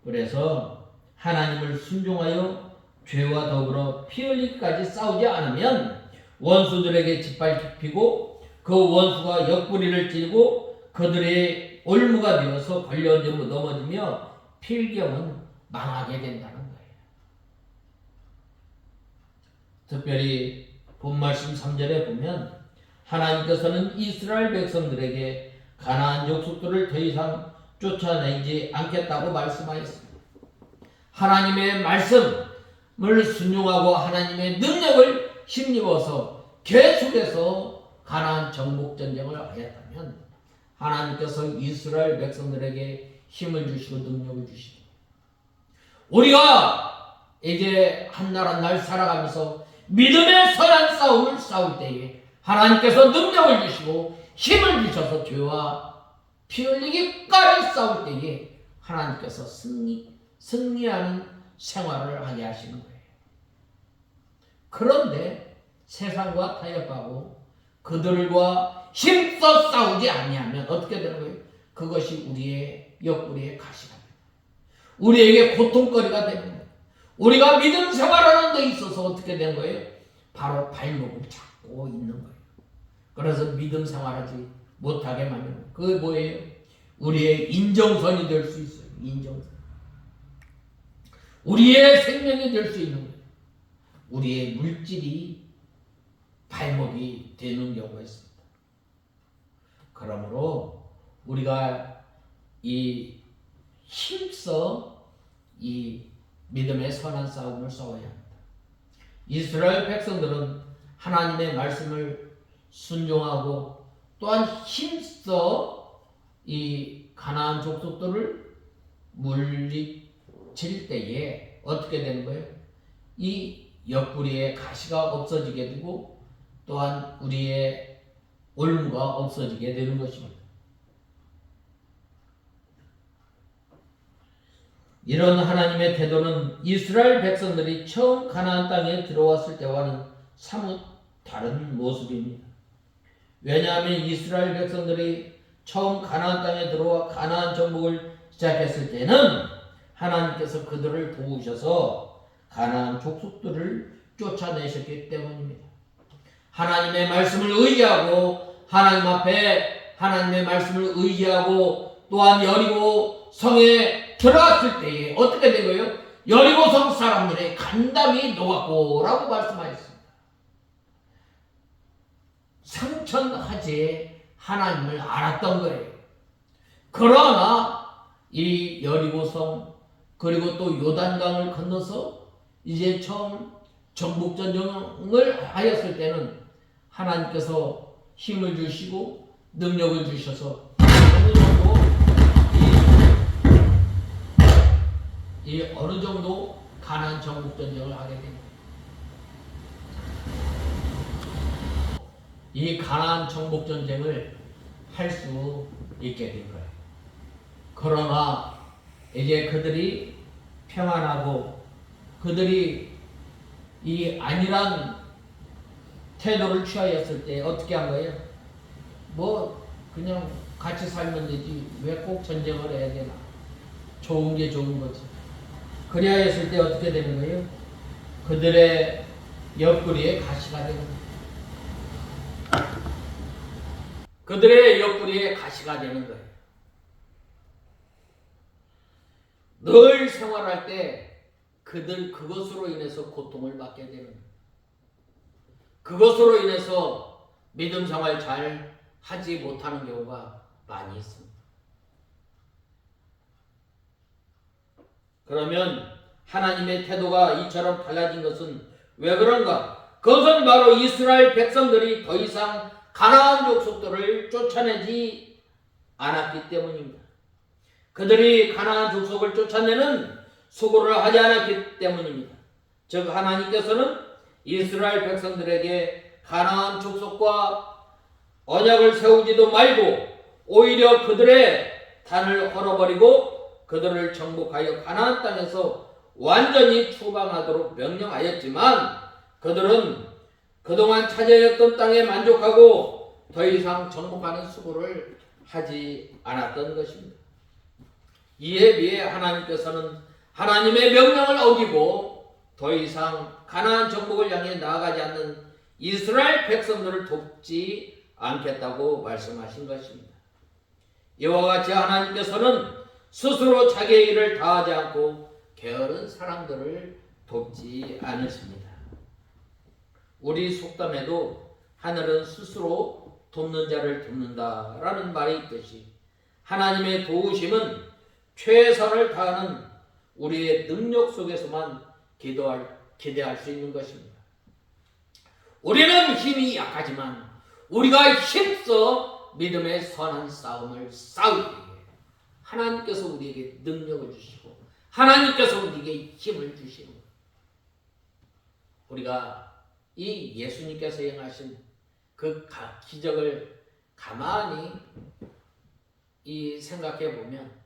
그래서 하나님을 순종하여 죄와 더불어 피 흘리기까지 싸우지 않으면 원수들에게 짓밟히고 그 원수가 옆구리를 찌르고 그들의 올무가 되어서 걸려 넘어지며 필경은 망하게 된다는 거예요. 특별히 본말씀 3절에 보면 하나님께서는 이스라엘 백성들에게 가나안 족속들을 더 이상 쫓아내지 않겠다고 말씀하였습니다. 하나님의 말씀을 순종하고 하나님의 능력을 힘입어서 계속해서 가나안 정복 전쟁을 하였다면 하나님께서 이스라엘 백성들에게 힘을 주시고 능력을 주시고 우리가 이제 한 날 한 날 살아가면서 믿음의 선한 싸움을 싸울 때에 하나님께서 능력을 주시고 힘을 주셔서 죄와 피 흘리기까지 싸울 때에 하나님께서 승리하는 생활을 하게 하시는 거예요. 그런데 세상과 타협하고 그들과 힘써 싸우지 아니하면 어떻게 되는 거예요? 그것이 우리의 옆구리에 가시가 됩니다. 우리에게 고통거리가 되는 거예요. 우리가 믿음 생활하는 데 있어서 어떻게 된 거예요? 바로 발목을 잡고 있는 거예요. 그래서 믿음 생활하지 못하게 만드는 거예요. 그게 뭐예요? 우리의 인정선이 될 수 있어요. 인정선. 우리의 생명이 될 수 있는 거예요. 우리의 물질이 발목이 되는 경우가 있습니다. 그러므로 우리가 이 힘써 이 믿음의 선한 싸움을 싸워야 합니다. 이스라엘 백성들은 하나님의 말씀을 순종하고 또한 힘써 이 가나안 족속들을 물리칠 때에 어떻게 되는 거예요? 이 옆구리에 가시가 없어지게 되고 또한 우리의 올무가 없어지게 되는 것입니다. 이런 하나님의 태도는 이스라엘 백성들이 처음 가나안 땅에 들어왔을 때와는 사뭇 다른 모습입니다. 왜냐하면 이스라엘 백성들이 처음 가나안 땅에 들어와 가나안 정복을 시작했을 때는 하나님께서 그들을 도우셔서 가나안 족속들을 쫓아내셨기 때문입니다. 하나님의 말씀을 의지하고 하나님 앞에 하나님의 말씀을 의지하고 또한 여리고 성에 들어갔을 때에 어떻게 된 거예요? 여리고성 사람들의 간담이 녹았고라고 말씀하셨습니다. 상천하지에 하나님을 알았던 거예요. 그러나 이 여리고성 그리고 또 요단강을 건너서 이제 처음 정복전쟁을 하였을 때는 하나님께서 힘을 주시고 능력을 주셔서 어느 정도 가나안 정복 전쟁을 하게 됩니다. 이 가나안 정복 전쟁을 할 수 있게 된 거예요. 그러나 이제 그들이 평안하고 그들이 이 안일한 태도를 취하였을 때 어떻게 한 거예요? 뭐 그냥 같이 살면 되지 왜 꼭 전쟁을 해야 되나? 좋은 게 좋은 거지. 그래야 했을 때 어떻게 되는 거예요? 그들의 옆구리에 가시가 되는 거예요. 그들의 옆구리에 가시가 되는 거예요. 늘 생활할 때 그것으로 인해서 고통을 받게 되는 거예요. 그것으로 인해서 믿음 생활 잘 하지 못하는 경우가 많이 있습니다. 그러면 하나님의 태도가 이처럼 달라진 것은 왜 그런가? 그것은 바로 이스라엘 백성들이 더 이상 가나안 족속들을 쫓아내지 않았기 때문입니다. 그들이 가나안 족속을 쫓아내는 수고를 하지 않았기 때문입니다. 즉 하나님께서는 이스라엘 백성들에게 가나안 족속과 언약을 세우지도 말고 오히려 그들의 단을 헐어버리고 그들을 정복하여 가나안 땅에서 완전히 추방하도록 명령하였지만 그들은 그동안 차지했던 땅에 만족하고 더 이상 정복하는 수고를 하지 않았던 것입니다. 이에 비해 하나님께서는 하나님의 명령을 어기고 더 이상 가나안 정복을 향해 나아가지 않는 이스라엘 백성들을 돕지 않겠다고 말씀하신 것입니다. 이와 같이 하나님께서는 스스로 자기의 일을 다하지 않고 게으른 사람들을 돕지 않으십니다. 우리 속담에도 하늘은 스스로 돕는 자를 돕는다라는 말이 있듯이 하나님의 도우심은 최선을 다하는 우리의 능력 속에서만 기대할 수 있는 것입니다. 우리는 힘이 약하지만 우리가 힘써 믿음의 선한 싸움을 싸울 때에 하나님께서 우리에게 능력을 주시고 하나님께서 우리에게 힘을 주시는 거예요. 우리가 이 예수님께서 행하신 그 기적을 가만히 생각해 보면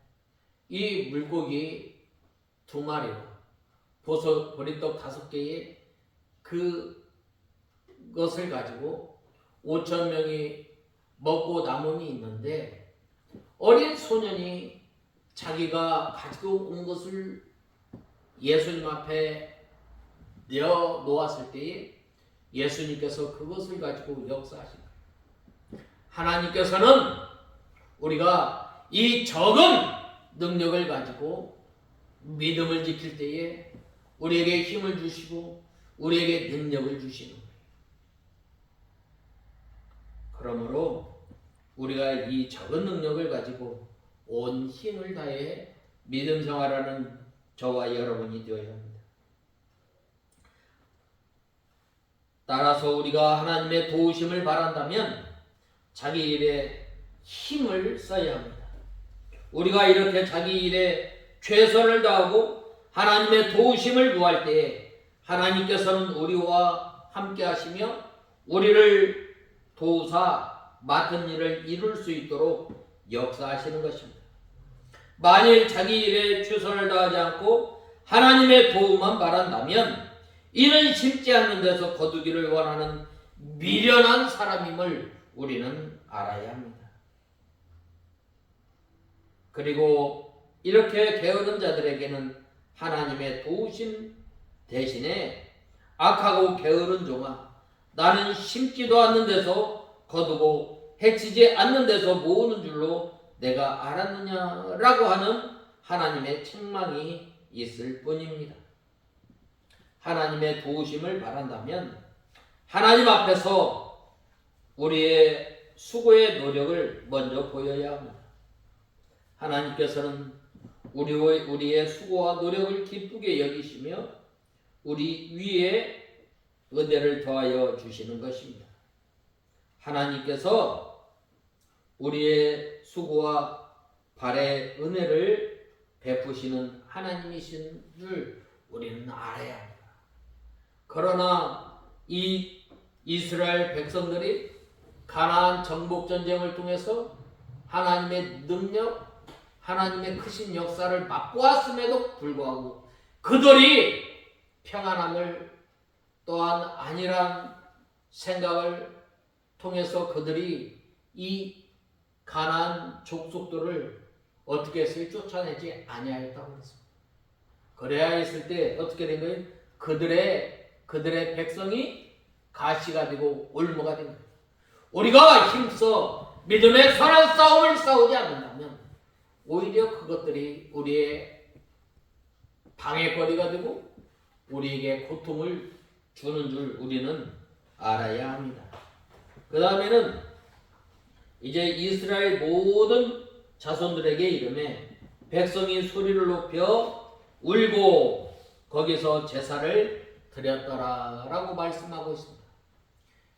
이 물고기 2마리로 보리떡 5개의 그것을 가지고 5,000명이 먹고 남음이 있는데 어린 소년이 자기가 가지고 온 것을 예수님 앞에 내어 놓았을 때에 예수님께서 그것을 가지고 역사하신 거예요. 하나님께서는 우리가 이 적은 능력을 가지고 믿음을 지킬 때에 우리에게 힘을 주시고 우리에게 능력을 주시는 거예요. 그러므로 우리가 이 적은 능력을 가지고 온 힘을 다해 믿음 생활하는 저와 여러분이 되어야 합니다. 따라서 우리가 하나님의 도우심을 바란다면 자기 일에 힘을 써야 합니다. 우리가 이렇게 자기 일에 최선을 다하고 하나님의 도우심을 구할 때에 하나님께서는 우리와 함께 하시며 우리를 도우사 맡은 일을 이룰 수 있도록 역사하시는 것입니다. 만일 자기 일에 최선을 다하지 않고 하나님의 도움만 바란다면 이는 심지 않는 데서 거두기를 원하는 미련한 사람임을 우리는 알아야 합니다. 그리고 이렇게 게으른 자들에게는 하나님의 도우심 대신에 악하고 게으른 종아, 나는 심지도 않는 데서 거두고 해치지 않는 데서 모으는 줄로 내가 알았느냐라고 하는 하나님의 책망이 있을 뿐입니다. 하나님의 도우심을 바란다면 하나님 앞에서 우리의 수고의 노력을 먼저 보여야 합니다. 하나님께서는 우리의 수고와 노력을 기쁘게 여기시며 우리 위에 은혜를 더하여 주시는 것입니다. 하나님께서 우리의 수고와 발의 은혜를 베푸시는 하나님이신 줄 우리는 알아야 합니다. 그러나 이 이스라엘 백성들이 가나안 정복 전쟁을 통해서 하나님의 능력, 하나님의 크신 역사를 맛보았음에도 불구하고 그들이 평안함을 또한 아니란 생각을 통해서 그들이 이 가나안 족속들을 어떻게 했어요? 쫓아내지 아니하였다고 했습니다. 그래야 했을 때 어떻게 된 거예요? 그들의 백성이 가시가 되고 올무가 된 거예요. 우리가 힘써 믿음의 선한 싸움을 싸우지 않는다면 오히려 그것들이 우리의 방해거리가 되고 우리에게 고통을 주는 줄 우리는 알아야 합니다. 그 다음에는 이제 이스라엘 모든 자손들에게 이르매 백성이 소리를 높여 울고 거기서 제사를 드렸더라라고 말씀하고 있습니다.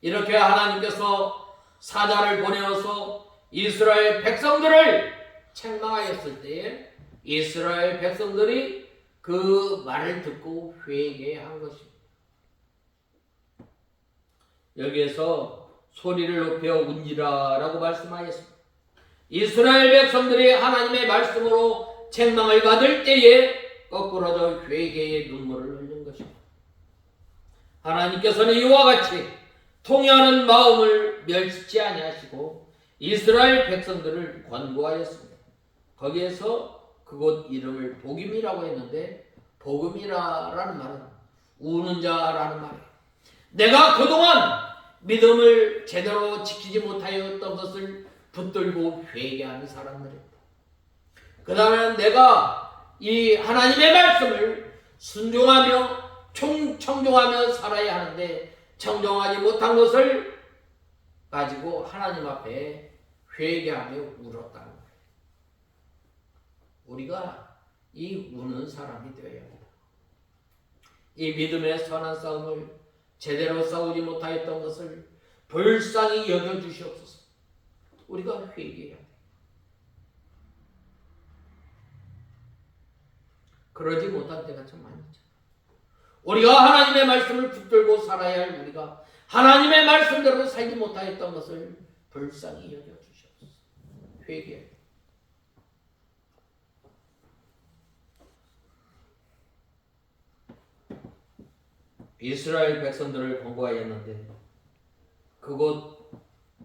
이렇게 하나님께서 사자를 보내어서 이스라엘 백성들을 책망하였을 때에 이스라엘 백성들이 그 말을 듣고 회개한 것입니다. 여기에서 소리를 높여 운지라라고 말씀하였습니다. 이스라엘 백성들이 하나님의 말씀으로 책망을 받을 때에 거꾸로져 회개의 눈물을 흘린 것입니다. 하나님께서는 이와 같이 통회하는 마음을 멸시치 아니하시고 이스라엘 백성들을 권고하였습니다. 거기에서 그곳 이름을 복임이라고 했는데 복음이라는 말은 우는 자라는 말이에요. 내가 그동안 믿음을 제대로 지키지 못하였던 것을 붙들고 회개하는 사람들입니다. 그 다음에 내가 이 하나님의 말씀을 순종하며 청종하며 살아야 하는데 청종하지 못한 것을 가지고 하나님 앞에 회개하며 울었다는 거예요. 우리가 이 우는 사람이 되어야 합니다. 이 믿음의 선한 싸움을 제대로 싸우지 못하였던 것을 불쌍히 여겨주시옵소서. 우리가 회개해야 돼. 그러지 못할 때가 참 많이 있죠. 우리가 하나님의 말씀을 붙들고 살아야 할 우리가 하나님의 말씀대로 살지 못하였던 것을 불쌍히 여겨주시옵소서. 회개해야 돼. 이스라엘 백성들을 권고하였는데 그곳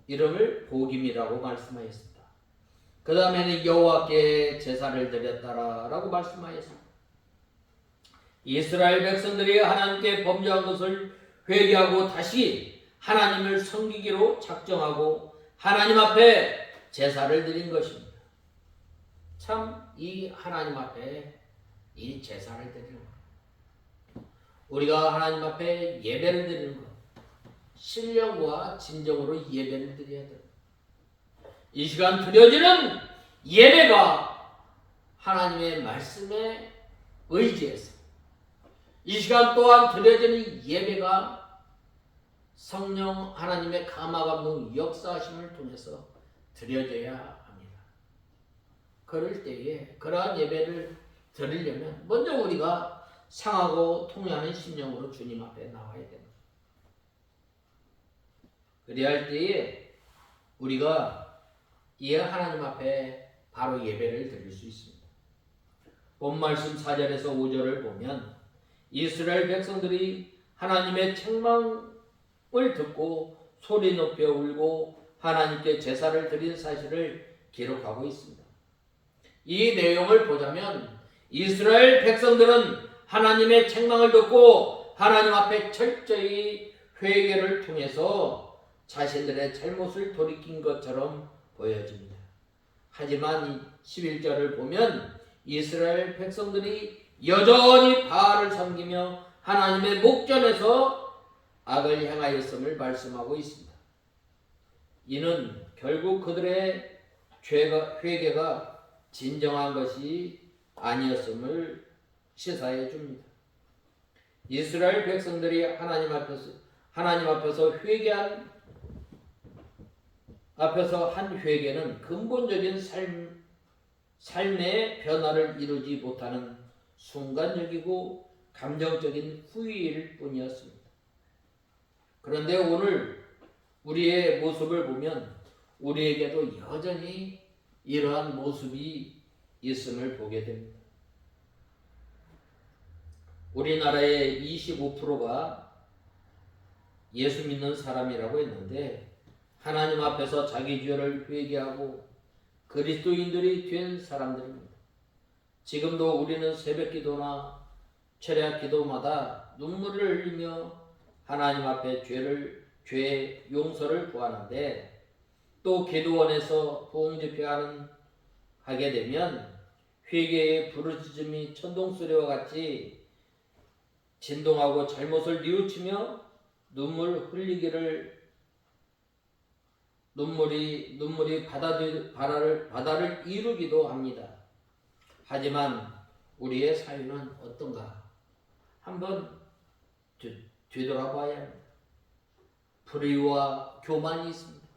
이름을 복임이라고 말씀하였습니다. 그 다음에는 여호와께 제사를 드렸다라고 말씀하였습니다. 이스라엘 백성들이 하나님께 범죄한 것을 회개하고 다시 하나님을 섬기기로 작정하고 하나님 앞에 제사를 드린 것입니다. 참 이 하나님 앞에 이 제사를 드리는 것, 우리가 하나님 앞에 예배를 드리는 것, 신령과 진정으로 예배를 드려야 됩니다. 이 시간 드려지는 예배가 하나님의 말씀에 의지해서, 이 시간 또한 드려지는 예배가 성령 하나님의 감화감동 역사하심을 통해서 드려져야 합니다. 그럴 때에 그러한 예배를 드리려면 먼저 우리가 상하고 통회하는 심령으로 주님 앞에 나와야 됩니다. 그래야 할 때에 우리가 이 하나님 앞에 바로 예배를 드릴 수 있습니다. 본 말씀 4절에서 5절을 보면 이스라엘 백성들이 하나님의 책망을 듣고 소리 높여 울고 하나님께 제사를 드린 사실을 기록하고 있습니다. 이 내용을 보자면 이스라엘 백성들은 하나님의 책망을 듣고 하나님 앞에 철저히 회개를 통해서 자신들의 잘못을 돌이킨 것처럼 보여집니다. 하지만 11절을 보면 이스라엘 백성들이 여전히 바알을 섬기며 하나님의 목전에서 악을 행하였음을 말씀하고 있습니다. 이는 결국 그들의 회개가 진정한 것이 아니었음을 시사해 줍니다. 이스라엘 백성들이 하나님 앞에서 한 회개는 근본적인 삶의 변화를 이루지 못하는 순간적이고 감정적인 후회일 뿐이었습니다. 그런데 오늘 우리의 모습을 보면 우리에게도 여전히 이러한 모습이 있음을 보게 됩니다. 우리나라의 25%가 예수 믿는 사람이라고 했는데 하나님 앞에서 자기 죄를 회개하고 그리스도인들이 된 사람들입니다. 지금도 우리는 새벽 기도나 철야 기도마다 눈물을 흘리며 하나님 앞에 죄 용서를 구하는데 또 기도원에서 부흥 집회하게 되면 회개의 부르짖음이 천둥소리와 같이 진동하고 잘못을 뉘우치며 눈물이 바다를 이루기도 합니다. 하지만 우리의 사유는 어떤가? 한번 되돌아봐야 합니다. 불의와 교만이 있습니다.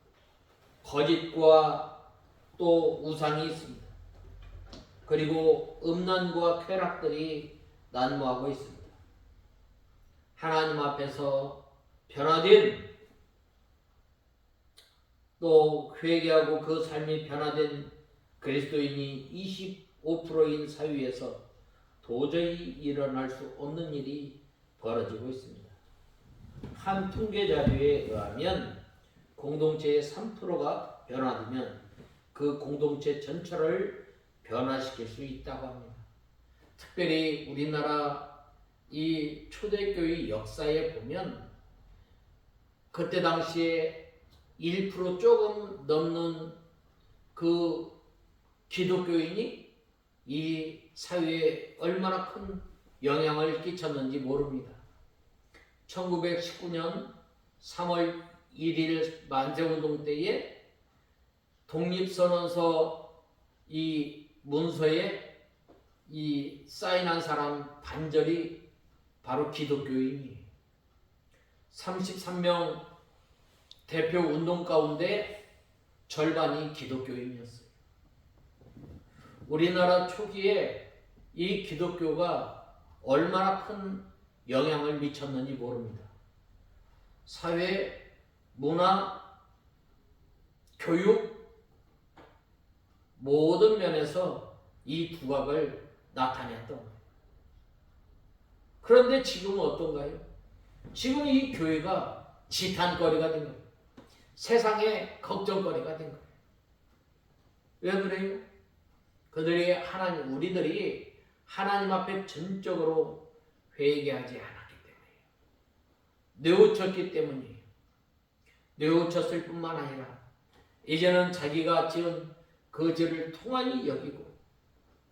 거짓과 또 우상이 있습니다. 그리고 음란과 쾌락들이 난무하고 있습니다. 하나님 앞에서 변화된 또 회개하고 그 삶이 변화된 그리스도인이 25%인 사회에서 도저히 일어날 수 없는 일이 벌어지고 있습니다. 한 통계 자료에 의하면 공동체의 3%가 변화되면 그 공동체 전체를 변화시킬 수 있다고 합니다. 특별히 우리나라 이 초대교회 역사에 보면 그때 당시에 1% 조금 넘는 그 기독교인이 이 사회에 얼마나 큰 영향을 끼쳤는지 모릅니다. 1919년 3월 1일 만세운동 때에 독립선언서 이 문서에 이 사인한 사람 반절이 바로 기독교인이에요. 33명 대표 운동 가운데 절반이 기독교인이었어요. 우리나라 초기에 이 기독교가 얼마나 큰 영향을 미쳤는지 모릅니다. 사회, 문화, 교육 모든 면에서 이 두각을 나타냈던 거예요. 그런데 지금은 어떤가요? 지금 이 교회가 지탄거리가 된 거예요. 세상의 걱정거리가 된 거예요. 왜 그래요? 우리들이 하나님 앞에 전적으로 회개하지 않았기 때문이에요. 뉘우쳤기 때문이에요. 뉘우쳤을 뿐만 아니라 이제는 자기가 지은 그 죄를 통한히 여기고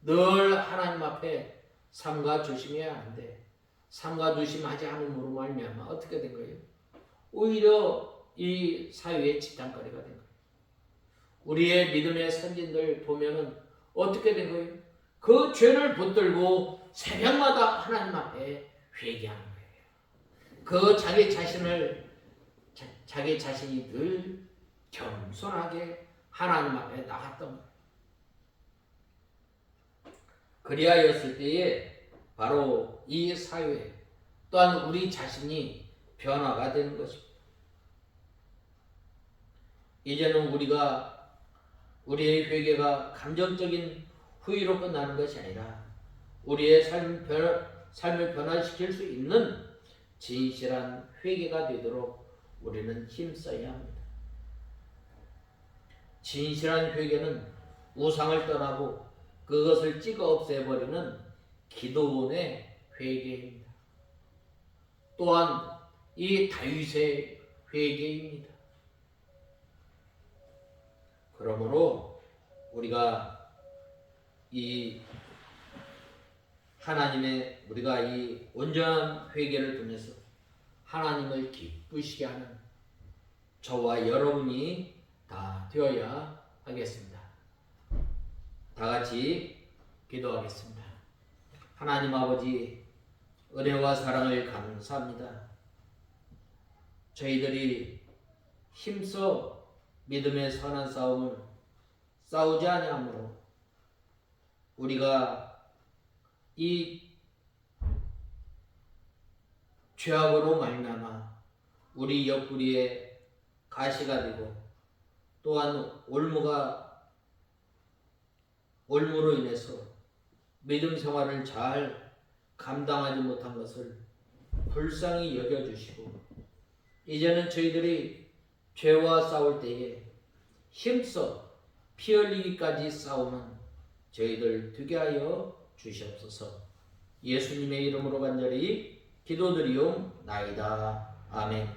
늘 하나님 앞에 삼가 조심해야 하는데 삼가 조심하지 않음으로 말미암아 어떻게 된 거예요? 오히려 이 사회의 지탄거리가 된 거예요. 우리의 믿음의 선진들 보면은 어떻게 된 거예요? 그 죄를 붙들고 새벽마다 하나님 앞에 회개하는 거예요. 그 자기 자신이 늘 겸손하게 하나님 앞에 나갔던 거예요. 그리하였을 때에 바로 이 사회 또한 우리 자신이 변화가 되는 것입니다. 이제는 우리의 회개가 감정적인 후회로 끝나는 것이 아니라 우리의 삶을 변화시킬 수 있는 진실한 회개가 되도록 우리는 힘써야 합니다. 진실한 회개는 우상을 떠나고 그것을 찍어 없애버리는 기도원의 회개입니다. 또한 이 다윗의 회개입니다. 그러므로 우리가 이 온전한 회개를 통해서 하나님을 기쁘시게 하는 저와 여러분이 다 되어야 하겠습니다. 다 같이 기도하겠습니다. 하나님 아버지, 은혜와 사랑을 감사합니다. 저희들이 힘써 믿음의 선한 싸움을 싸우지 아니하므로 우리가 이 죄악으로 말미암아 우리 옆구리에 가시가 되고 또한 올무로 인해서 믿음 생활을 잘 감당하지 못한 것을 불쌍히 여겨주시고 이제는 저희들이 죄와 싸울 때에 힘써 피 흘리기까지 싸우는 저희들 되게 하여 주시옵소서. 예수님의 이름으로 간절히 기도드리옵나이다. 아멘.